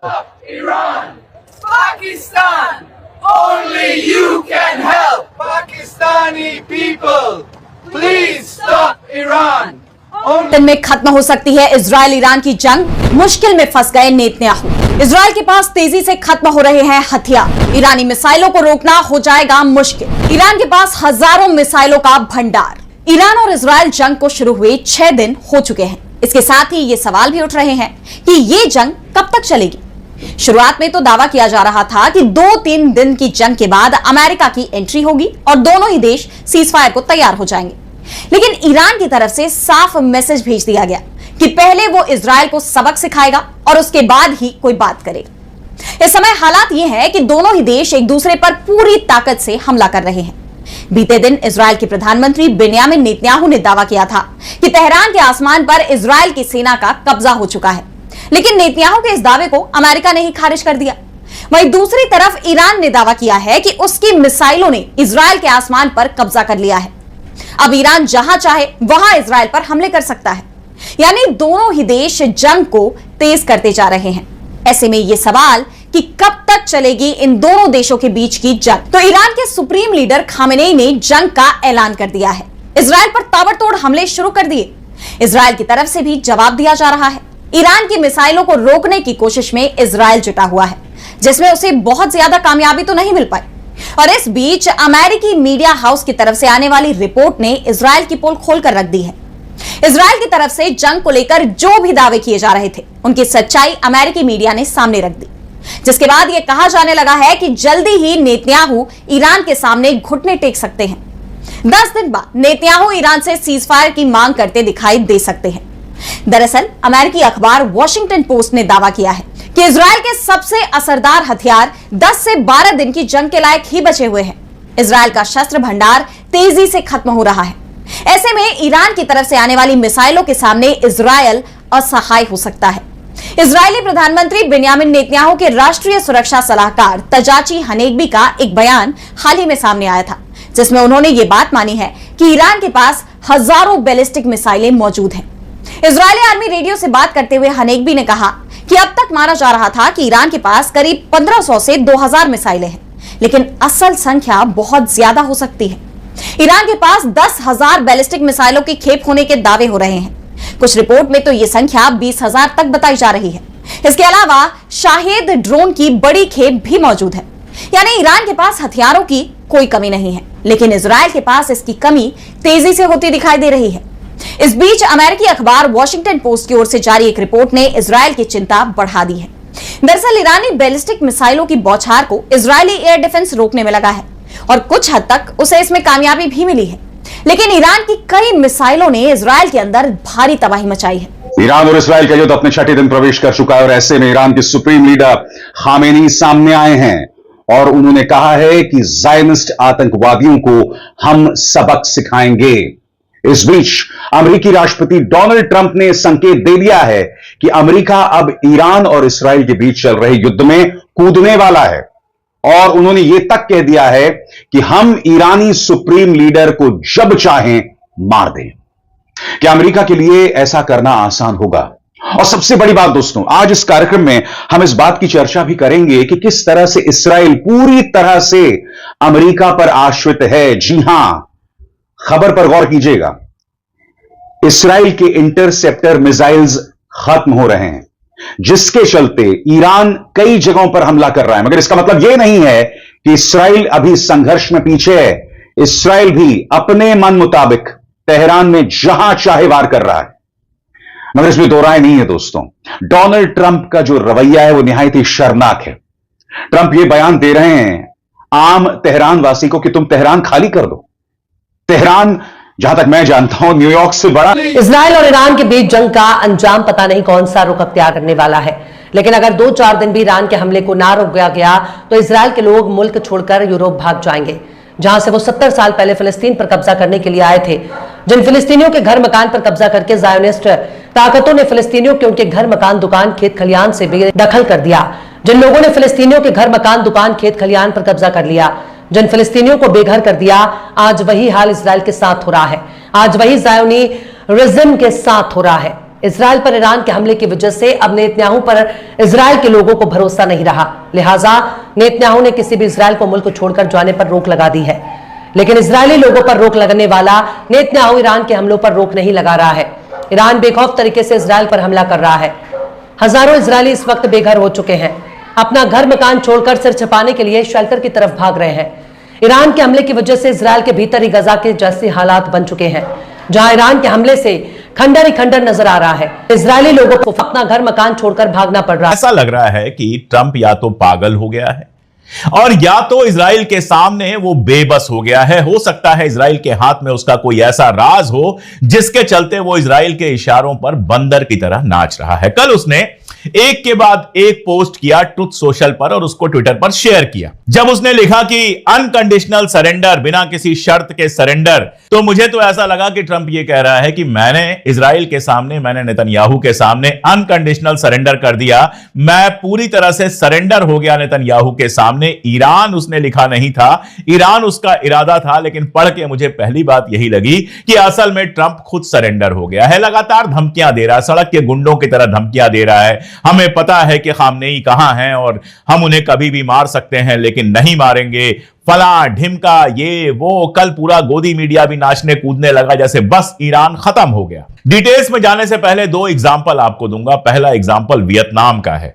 Iran, Pakistan, only you can help Pakistani people. Please stop Iran. दिन में खत्म हो सकती है इजराइल ईरान की जंग, मुश्किल में फंस गए नेतन्याहू। इजराइल के पास तेजी से खत्म हो रहे हैं हथियार, ईरानी मिसाइलों को रोकना हो जाएगा मुश्किल। ईरान के पास हजारों मिसाइलों का भंडार। ईरान और इजराइल जंग को शुरू हुए 6 दिन हो चुके हैं। इसके साथ ही ये सवाल भी उठ रहे हैं कि ये जंग कब तक चलेगी। शुरुआत में तो दावा किया जा रहा था कि 2-3 दिन की जंग के बाद अमेरिका की एंट्री होगी और दोनों ही देश सीजफायर को तैयार हो जाएंगे। लेकिन ईरान की तरफ से साफ मैसेज भेज दिया गया कि पहले वो इजराइल को सबक सिखाएगा और उसके बाद ही कोई बात करेगा। इस समय हालात ये है कि दोनों ही देश एक दूसरे पर पूरी ताकत से हमला कर रहे हैं। बीते दिन इजराइल के प्रधानमंत्री बेन्यामिन नेतन्याहू ने दावा किया था कि तेहरान के आसमान पर इजराइल की सेना का कब्जा हो चुका है, लेकिन नेतन्याहू के इस दावे को अमेरिका ने ही खारिज कर दिया। वहीं दूसरी तरफ ईरान ने दावा किया है कि उसकी मिसाइलों ने इजराइल के आसमान पर कब्जा कर लिया है। अब ईरान जहां चाहे वहां इजराइल पर हमले कर सकता है, यानी दोनों ही देश जंग को तेज करते जा रहे हैं। ऐसे में यह सवाल कि कब तक चलेगी इन दोनों देशों के बीच की जंग। तो ईरान के सुप्रीम लीडर खामेनेई ने जंग का ऐलान कर दिया है। इजराइल पर ताबड़तोड़ हमले शुरू कर दिए। इजराइल की तरफ से भी जवाब दिया जा रहा है। ईरान की मिसाइलों को रोकने की कोशिश में इजराइल जुटा हुआ है, जिसमें उसे बहुत ज्यादा कामयाबी तो नहीं मिल पाई। और इस बीच अमेरिकी मीडिया हाउस की तरफ से आने वाली रिपोर्ट ने इजराइल की पोल खोलकर रख दी है। इजराइल की तरफ से जंग को लेकर जो भी दावे किए जा रहे थे, उनकी सच्चाई अमेरिकी मीडिया ने सामने रख दी, जिसके बाद यह कहा जाने लगा है कि जल्दी ही नेतन्याहू ईरान के सामने घुटने टेक सकते हैं। 10 दिन बाद नेतन्याहू ईरान से सीजफायर की मांग करते दिखाई दे सकते हैं। दरअसल अमेरिकी अखबार वॉशिंगटन पोस्ट ने दावा किया है कि इजराइल के सबसे असरदार हथियार 10 से 12 दिन की जंग के लायक ही बचे हुए हैं। इजराइल का शस्त्र भंडार तेजी से खत्म हो रहा है। ऐसे में ईरान की तरफ से आने वाली मिसाइलों के सामने इजराइल असहाय हो सकता है। इजरायली प्रधानमंत्री बेन्यामिन नेतन्याहू के राष्ट्रीय सुरक्षा सलाहकार तजाची हनेगबी का एक बयान हाल ही में सामने आया था, जिसमें उन्होंने ये बात मानी है कि ईरान के पास हजारों बैलिस्टिक मिसाइलें मौजूद हैं। इजरायली आर्मी रेडियो से बात करते हुए हनेगबी ने कहा कि अब तक माना जा रहा था कि ईरान के पास करीब 1500 से 2000 मिसाइलें हैं, लेकिन असल संख्या बहुत ज्यादा हो सकती है। ईरान के पास 10,000 बैलिस्टिक मिसाइलों की खेप होने के दावे हो रहे हैं। कुछ रिपोर्ट में तो यह संख्या 20,000 तक बताई जा रही है। इसके अलावा शाहेद ड्रोन की बड़ी खेप भी मौजूद है, यानी ईरान के पास हथियारों की कोई कमी नहीं है, लेकिन इजराइल के पास इसकी कमी तेजी से होती दिखाई दे रही है। इस बीच अमेरिकी अखबार वॉशिंगटन पोस्ट की ओर से जारी एक रिपोर्ट ने इजराइल की चिंता बढ़ा दी है। दरअसल ईरानी बैलिस्टिक मिसाइलों की बौछार को इजरायली एयर डिफेंस रोकने में लगा है और कुछ हद तक उसे इसमें कामयाबी भी मिली है, लेकिन ईरान की कई मिसाइलों ने इजराइल के अंदर भारी तबाही मचाई है। ईरान और इजराइल का युद्ध अपने 6ठे दिन प्रवेश कर चुका है और ऐसे में ईरान के सुप्रीम लीडर खामेनी सामने आए हैं और उन्होंने कहा है कि ज़ायनिस्ट आतंकवादियों को हम सबक सिखाएंगे। इस बीच अमेरिकी राष्ट्रपति डोनाल्ड ट्रंप ने संकेत दे दिया है कि अमेरिका अब ईरान और इस्राइल के बीच चल रहे युद्ध में कूदने वाला है और उन्होंने यह तक कह दिया है कि हम ईरानी सुप्रीम लीडर को जब चाहें मार दें। क्या अमेरिका के लिए ऐसा करना आसान होगा? और सबसे बड़ी बात दोस्तों, आज इस कार्यक्रम में हम इस बात की चर्चा भी करेंगे कि किस तरह से इस्राइल पूरी तरह से अमेरिका पर आश्रित है। जी हां, खबर पर गौर कीजिएगा, इस्राइल के इंटरसेप्टर मिसाइल्स खत्म हो रहे हैं, जिसके चलते ईरान कई जगहों पर हमला कर रहा है। मगर इसका मतलब यह नहीं है कि इस्राइल अभी संघर्ष में पीछे है। इस्राइल भी अपने मन मुताबिक तेहरान में जहां चाहे वार कर रहा है, मगर इसमें दो राय नहीं है दोस्तों। डोनाल्ड ट्रंप का जो रवैया है वो निहायत ही शर्मनाक है। ट्रंप ये बयान दे रहे हैं आम तेहरान वासी को कि तुम तेहरान खाली कर दो। तेहरान, जहां तक मैं जानता हूं, न्यूयॉर्क से बड़ा। इजराइल और ईरान के बीच जंग का अंजाम पता नहीं कौन सा रुख अख्तियार करने वाला है, लेकिन अगर 2-4 दिन भी ईरान के हमले को ना रोका गया तो इजराइल के लोग मुल्क छोड़कर यूरोप भाग जाएंगे, जहां से वो 70 साल पहले फिलिस्तीन पर कब्जा करने के लिए आए थे। जिन फिलिस्तीनियों के घर मकान पर कब्जा करके ज़ायोनिस्ट ताकतों ने फिलिस्तीनियों के उनके घर मकान दुकान खेत खलियान से बेदखल कर दिया, जिन लोगों ने फिलिस्तीनियों के घर मकान दुकान खेत खलियान पर कब्जा कर लिया, जिन फिलिस्तीनियों को बेघर कर दिया, आज वही हाल इजराइल के साथ हो रहा है। आज वही ज़ायोनी रिज्म के साथ हो रहा है। इसराइल पर ईरान के हमले की वजह से अब नेतन्याहू पर इसराइल के लोगों को भरोसा नहीं रहा। लिहाजा नेतन्याहू ने किसी भी इसराइल को मुल्क छोड़कर जाने पर रोक लगा दी है। लेकिन इजरायली लोगों पर रोक लगने वाला नेतन्याहू ईरान के हमलों पर रोक नहीं लगा रहा है। ईरान बेखौफ तरीके से इसराइल पर हमला कर रहा है। हजारों इजरायली इस वक्त बेघर हो चुके हैं, अपना घर मकान छोड़कर सिर छिपाने के लिए शेल्टर की तरफ भाग रहे हैं। ईरान के हमले की वजह से इसराइल के भीतर ही गजा के जैसे हालात बन चुके हैं, जहां ईरान के हमले से खंडर ही खंडर नजर आ रहा है। इजरायली लोगों को अपना घर मकान छोड़कर भागना पड़ रहा है। ऐसा लग रहा है कि ट्रंप या तो पागल हो गया है और या तो इजराइल के सामने वो बेबस हो गया है। हो सकता है इजराइल के हाथ में उसका कोई ऐसा राज हो जिसके चलते वो इजराइल के इशारों पर बंदर की तरह नाच रहा है। कल उसने एक के बाद एक पोस्ट किया ट्रुथ सोशल पर और उसको ट्विटर पर शेयर किया। जब उसने लिखा कि अनकंडीशनल सरेंडर, बिना किसी शर्त के सरेंडर, तो मुझे तो ऐसा लगा कि ट्रंप ये कह रहा है कि मैंने इजराइल के सामने, मैंने नेतन्याहू के सामने अनकंडीशनल सरेंडर कर दिया, मैं पूरी तरह से सरेंडर हो गया नेतन्याहू के सामने। ईरान उसने लिखा नहीं था, ईरान उसका इरादा था, लेकिन पढ़ के मुझे पहली बात यही लगी कि असल में ट्रंप खुद सरेंडर हो गया है। लगातार धमकियां दे रहा है, सड़क के गुंडों की तरह धमकियां दे रहा है। हमें पता है कि खामनेई कहां हैं और हम उन्हें कभी भी मार सकते हैं लेकिन नहीं मारेंगे, फला ढिमका, ये वो। कल पूरा गोदी मीडिया भी नाचने कूदने लगा जैसे बस ईरान खत्म हो गया। डिटेल्स में जाने से पहले दो एग्जाम्पल आपको दूंगा। पहला एग्जाम्पल वियतनाम का है।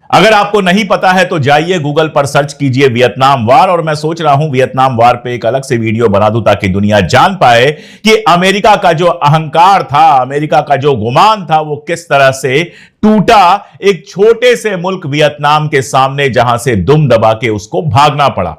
अगर आपको नहीं पता है तो जाइए गूगल पर सर्च कीजिए वियतनाम वार, और मैं सोच रहा हूं वियतनाम वार पे एक अलग से वीडियो बना दूं ताकि दुनिया जान पाए कि अमेरिका का जो अहंकार था, अमेरिका का जो गुमान था, वो किस तरह से टूटा एक छोटे से मुल्क वियतनाम के सामने, जहां से दुम दबा के उसको भागना पड़ा।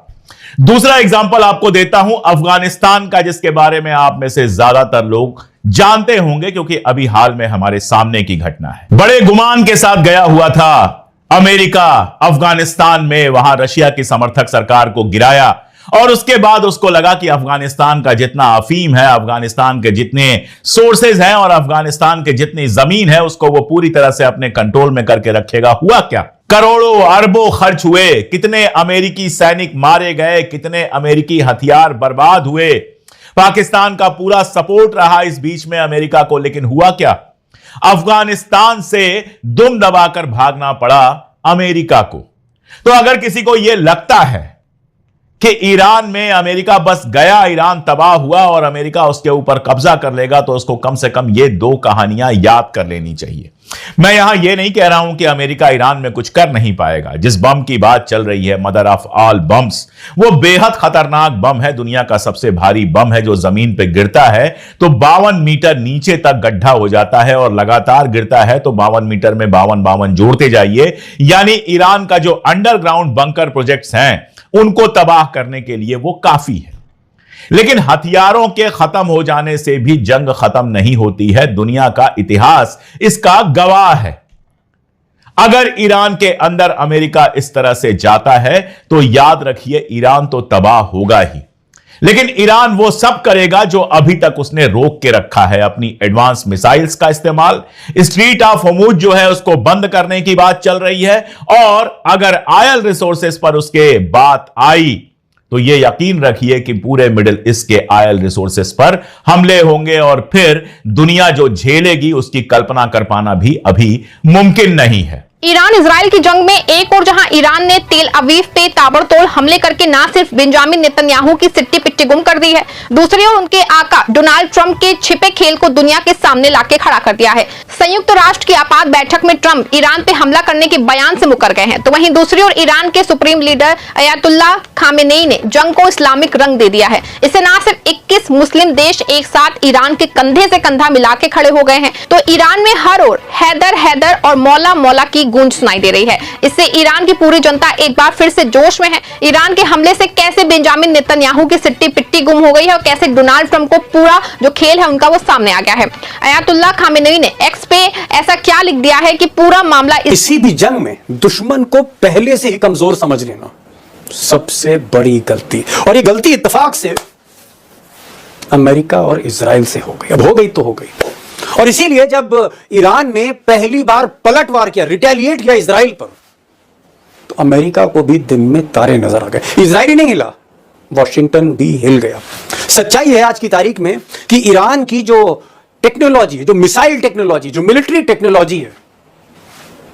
दूसरा एग्जाम्पल आपको देता हूं अफगानिस्तान का, जिसके बारे में आप में से ज्यादातर लोग जानते होंगे क्योंकि अभी हाल में हमारे सामने की घटना है। बड़े गुमान के साथ गया हुआ था अमेरिका अफगानिस्तान में, वहां रशिया की समर्थक सरकार को गिराया और उसके बाद उसको लगा कि अफगानिस्तान का जितना अफीम है, अफगानिस्तान के जितने सोर्सेज हैं और अफगानिस्तान के जितनी जमीन है, उसको वो पूरी तरह से अपने कंट्रोल में करके रखेगा। हुआ क्या? करोड़ों अरबों खर्च हुए, कितने अमेरिकी सैनिक मारे गए, कितने अमेरिकी हथियार बर्बाद हुए, पाकिस्तान का पूरा सपोर्ट रहा इस बीच में अमेरिका को। लेकिन हुआ क्या? अफगानिस्तान से दुम दबाकर भागना पड़ा अमेरिका को। तो अगर किसी को यह लगता है कि ईरान में अमेरिका बस गया, ईरान तबाह हुआ और अमेरिका उसके ऊपर कब्जा कर लेगा, तो उसको कम से कम ये दो कहानियां याद कर लेनी चाहिए। मैं यहां यह नहीं कह रहा हूं कि अमेरिका ईरान में कुछ कर नहीं पाएगा। जिस बम की बात चल रही है, मदर ऑफ ऑल बम्स, वो बेहद खतरनाक बम है, दुनिया का सबसे भारी बम है, जो जमीन पे गिरता है तो 52 मीटर नीचे तक गड्ढा हो जाता है और लगातार गिरता है। तो 52 मीटर में 52 जोड़ते जाइए, यानी ईरान का जो अंडरग्राउंड बंकर प्रोजेक्ट्स हैं उनको तबाह करने के लिए वो काफी है। लेकिन हथियारों के खत्म हो जाने से भी जंग खत्म नहीं होती है। दुनिया का इतिहास इसका गवाह है। अगर ईरान के अंदर अमेरिका इस तरह से जाता है तो याद रखिए ईरान तो तबाह होगा ही, लेकिन ईरान वो सब करेगा जो अभी तक उसने रोक के रखा है। अपनी एडवांस मिसाइल्स का इस्तेमाल, स्ट्रीट ऑफ होर्मुज जो है उसको बंद करने की बात चल रही है, और अगर ऑयल रिसोर्सेस पर उसके बात आई तो यह यकीन रखिए कि पूरे मिडिल ईस्ट के ऑयल रिसोर्सेस पर हमले होंगे और फिर दुनिया जो झेलेगी उसकी कल्पना कर पाना भी अभी मुमकिन नहीं है। ईरान इजराइल की जंग में एक और जहां ईरान ने तेल अवीव पे ताबड़तोड़ हमले करके ना सिर्फ बेंजामिन नेतन्याहू की सिट्टी पिट्टी गुम कर दी है, दूसरी ओर उनके आका डोनाल्ड ट्रंप के छिपे खेल को दुनिया के सामने लाके खड़ा कर दिया है। संयुक्त राष्ट्र की आपात बैठक में ट्रंप ईरान पे हमला करने के बयान से मुकर गए हैं, तो वहीं दूसरी ओर ईरान के सुप्रीम लीडर अयातुल्लाह खामेनेई ने जंग को इस्लामिक रंग दे दिया है। इससे ना सिर्फ 21 मुस्लिम देश एक साथ ईरान के कंधे से कंधा मिला के खड़े हो गए हैं, तो ईरान में हर ओर हैदर हैदर और मौला मौला की गूंज सुनाई दे रही है। इससे ईरान की पूरी जनता एक बार फिर से जोश में है। ईरान के हमले से कैसे बेंजामिन नेतन्याहू की सिट्टी पिट्टी गुम हो गई है और कैसे डोनाल्ड ट्रंप को पूरा जो खेल है उनका वो सामने आ गया है। अयातुल्लाह खामेनेई ने एक्स पे ऐसा क्या लिख दिया है कि पूरा मामला किसी भी जंग में दुश्मन को पहले से ही कमजोर समझ लेना सबसे बड़ी गलती, और ये गलती इत्तेफाक से अमेरिका और इजराइल से हो गई। अब हो गई तो हो गई, और इसीलिए जब ईरान ने पहली बार पलटवार किया, रिटेलिएट किया इजराइल पर, तो अमेरिका को भी दिन में तारे नजर आ गए। इजराइल ही नहीं हिला, वॉशिंगटन भी हिल गया। सच्चाई है आज की तारीख में कि ईरान की जो टेक्नोलॉजी, जो मिसाइल टेक्नोलॉजी, जो मिलिट्री टेक्नोलॉजी है,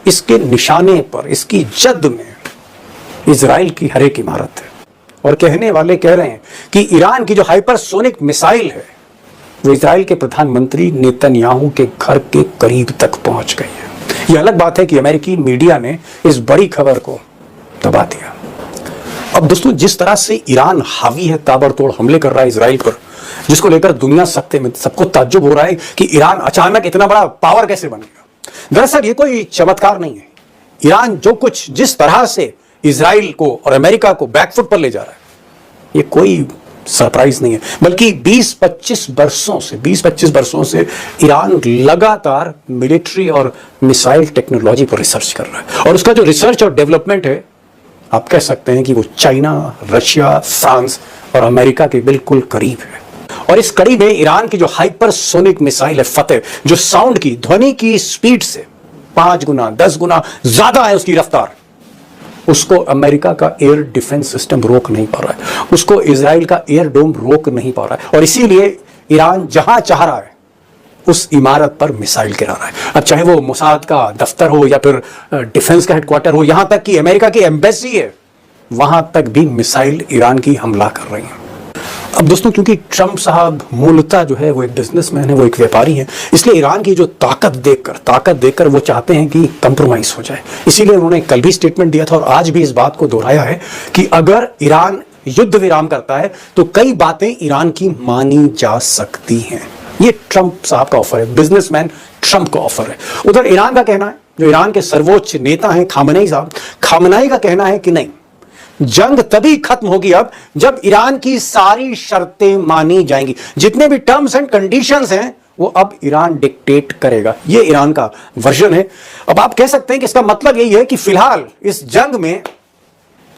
इसके निशाने पर, इसकी जद में इजराइल की हर एक इमारत है। और कहने वाले कह रहे हैं कि ईरान की जो हाइपरसोनिक मिसाइल है वो इजराइल के प्रधानमंत्री नेतन्याहू के घर के करीब तक पहुंच गई है। यह अलग बात है कि अमेरिकी मीडिया ने इस बड़ी खबर को दबा दिया। अब दोस्तों, जिस तरह से ईरान हावी है, ताबड़तोड़ हमले कर रहा है इजराइल पर, जिसको लेकर दुनिया सकते में, सबको ताज्जुब हो रहा है कि ईरान अचानक इतना बड़ा पावर कैसे बन गया। दरअसल ये कोई चमत्कार नहीं है। ईरान जो कुछ, जिस तरह से इजराइल को और अमेरिका को बैकफुट पर ले जा रहा है, ये कोई सरप्राइज नहीं है, बल्कि 20-25 वर्षों से ईरान लगातार मिलिट्री और मिसाइल टेक्नोलॉजी पर रिसर्च कर रहा है। और उसका जो रिसर्च और डेवलपमेंट है, आप कह सकते हैं कि वो चाइना, रशिया, फ्रांस और अमेरिका के बिल्कुल करीब है। और इस कड़ी में ईरान की जो हाइपरसोनिक मिसाइल है फतेह, जो साउंड की, ध्वनि की स्पीड से 5 गुना 10 गुना ज्यादा है उसकी रफ्तार, उसको अमेरिका का एयर डिफेंस सिस्टम रोक नहीं पा रहा है, उसको इजराइल का एयर डोम रोक नहीं पा रहा है। और इसीलिए ईरान जहां चाह रहा है उस इमारत पर मिसाइल गिरा रहा है। अब चाहे वो मोसाद का दफ्तर हो या फिर डिफेंस का हेडक्वार्टर हो, यहां तक कि अमेरिका की एम्बेसी है, वहां तक भी मिसाइल ईरान की हमला कर रही है। अब दोस्तों, क्योंकि ट्रंप साहब मूलतः जो है वो एक बिजनेसमैन है, वो एक व्यापारी है, इसलिए ईरान की जो ताकत देखकर वो चाहते हैं कि कंप्रोमाइज हो जाए। इसीलिए उन्होंने कल भी स्टेटमेंट दिया था और आज भी इस बात को दोहराया है कि अगर ईरान युद्ध विराम करता है तो कई बातें ईरान की मानी जा सकती हैं। ये ट्रंप साहब का ऑफर है, बिजनेसमैन ट्रंप का ऑफर है। उधर ईरान का कहना है, जो ईरान के सर्वोच्च नेता हैं खामनेई साहब, खामनेई का कहना है कि नहीं, जंग तभी खत्म होगी अब जब ईरान की सारी शर्तें मानी जाएंगी। जितने भी टर्म्स एंड कंडीशंस हैं वो अब ईरान डिक्टेट करेगा। ये ईरान का वर्जन है। अब आप कह सकते हैं कि इसका मतलब यही है कि फिलहाल इस जंग में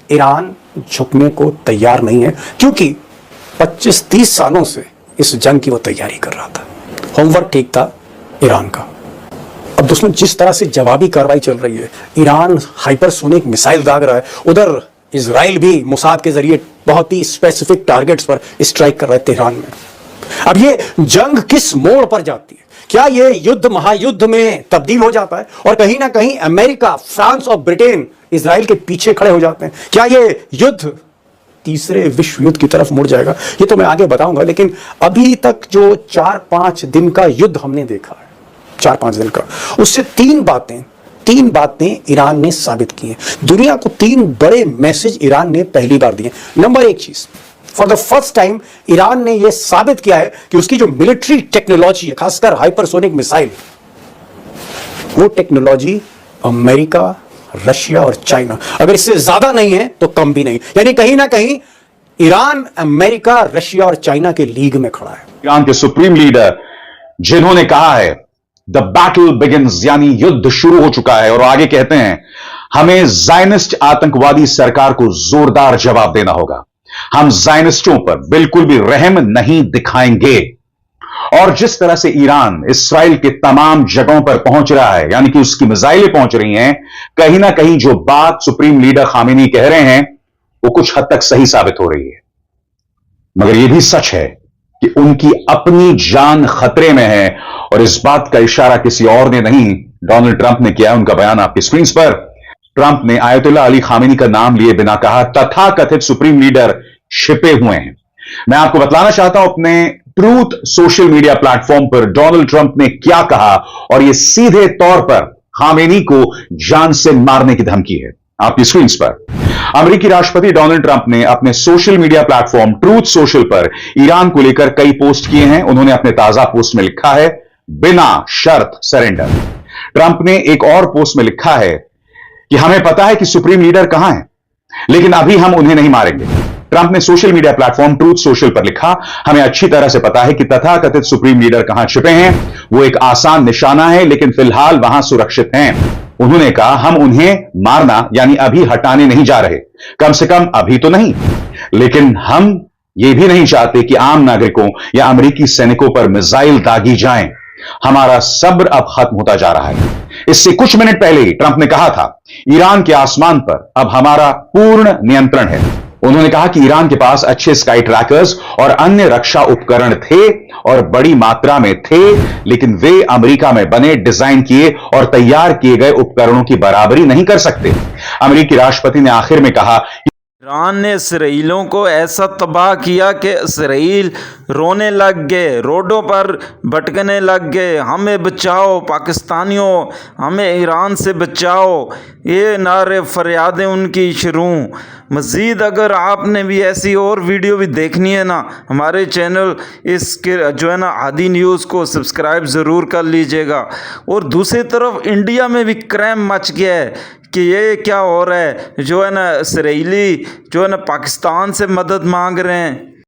ईरान झुकने को तैयार नहीं है, क्योंकि 25-30 सालों से इस जंग की वो तैयारी कर रहा था। होमवर्क ठीक था ईरान का। अब दोस्तों, जिस तरह से जवाबी कार्रवाई चल रही है, ईरान हाइपरसोनिक मिसाइल दाग रहा है, उधर इजराइल भी मोसाद के जरिए बहुत ही स्पेसिफिक टारगेट्स पर स्ट्राइक कर रहे हैं तेहरान में। अब ये जंग किस मोड़ पर जाती है? क्या ये युद्ध महायुद्ध में तब्दील हो जाता है और कहीं ना कहीं अमेरिका, फ्रांस और ब्रिटेन इजराइल के पीछे खड़े हो जाते हैं? क्या ये युद्ध तीसरे विश्व युद्ध की तरफ मुड़ जाएगा? ये तो मैं आगे बताऊंगा, लेकिन अभी तक जो 4-5 दिन का युद्ध हमने देखा है, 4-5 दिन का, उससे तीन बातें ईरान ने साबित की हैं। दुनिया को 3 बड़े मैसेज ईरान ने पहली बार दिए। नंबर 1 चीज, for the first time Iran ने यह साबित किया है कि उसकी जो मिलिट्री टेक्नोलॉजी है, खासकर हाइपरसोनिक मिसाइल, वो टेक्नोलॉजी अमेरिका, रशिया और चाइना, अगर इससे ज्यादा नहीं है तो कम भी नहीं, यानी कहीं ना कहीं ईरान अमेरिका, रशिया और चाइना के लीग में खड़ा है। ईरान के सुप्रीम लीडर जिन्होंने कहा है द बैटल बिगिंस, यानी युद्ध शुरू हो चुका है, और आगे कहते हैं हमें ज़ायनिस्ट आतंकवादी सरकार को जोरदार जवाब देना होगा, हम ज़ायनिस्टों पर बिल्कुल भी रहम नहीं दिखाएंगे। और जिस तरह से ईरान इस्राइल के तमाम जगहों पर पहुंच रहा है, यानी कि उसकी मिसाइलें पहुंच रही हैं, कहीं ना कहीं जो बात सुप्रीम लीडर खामेनी कह रहे हैं वो कुछ हद तक सही साबित हो रही है। मगर यह भी सच है कि उनकी अपनी जान खतरे में है, और इस बात का इशारा किसी और ने नहीं, डोनाल्ड ट्रंप ने किया है। उनका बयान आपकी स्क्रीन पर। ट्रंप ने आयतुल्लाह अली खामेनी का नाम लिए बिना कहा तथाकथित सुप्रीम लीडर छिपे हुए हैं। मैं आपको बतलाना चाहता हूं अपने ट्रूथ सोशल मीडिया प्लेटफॉर्म पर डोनाल्ड ट्रंप ने क्या कहा, और यह सीधे तौर पर खामेनी को जान से मारने की धमकी है। आपकी स्क्रीन पर अमेरिकी राष्ट्रपति डोनाल्ड ट्रंप ने अपने social media platform truth social पर ईरान को लेकर कई पोस्ट किए हैं। उन्होंने अपने ताजा पोस्ट में लिखा है बिना शर्त सरेंडर। ट्रंप ने एक और पोस्ट में लिखा है कि हमें पता है कि सुप्रीम लीडर कहां है, लेकिन अभी हम उन्हें नहीं मारेंगे। ट्रंप ने social media platform truth social पर लिखा, हमें अच्छी तरह से पता है कि तथाकथित सुप्रीम लीडर कहां छिपे हैं, वो एक आसान निशाना है, लेकिन फिलहाल वहां सुरक्षित हैं। उन्होंने कहा हम उन्हें मारना यानी अभी हटाने नहीं जा रहे, कम से कम अभी तो नहीं, लेकिन हम ये भी नहीं चाहते कि आम नागरिकों या अमेरिकी सैनिकों पर मिसाइल दागी जाएं। हमारा सब्र अब खत्म होता जा रहा है। इससे कुछ मिनट पहले ही ट्रंप ने कहा था ईरान के आसमान पर अब हमारा पूर्ण नियंत्रण है। उन्होंने कहा कि ईरान के पास अच्छे स्काई ट्रैकर्स और अन्य रक्षा उपकरण थे और बड़ी मात्रा में थे, लेकिन वे अमेरिका में बने, डिजाइन किए और तैयार किए गए उपकरणों की बराबरी नहीं कर सकते। अमेरिकी राष्ट्रपति ने आखिर में कहा, ईरान ने इसराइलियों को ऐसा तबाह किया कि इसराइल रोने लग गए, रोडों पर भटकने लग गए, हमें बचाओ पाकिस्तानियों, हमें ईरान से बचाओ, ये नारे फरियादें उनकी शुरू। मज़ीद अगर आपने भी ऐसी और वीडियो भी देखनी है ना, हमारे चैनल इसके जो है ना आदि न्यूज़ को सब्सक्राइब ज़रूर कर लीजिएगा। और दूसरी तरफ इंडिया में भी क्राइम मच गया है कि ये क्या हो रहा है, जो है ना इसराइली जो है ना पाकिस्तान से मदद मांग रहे हैं।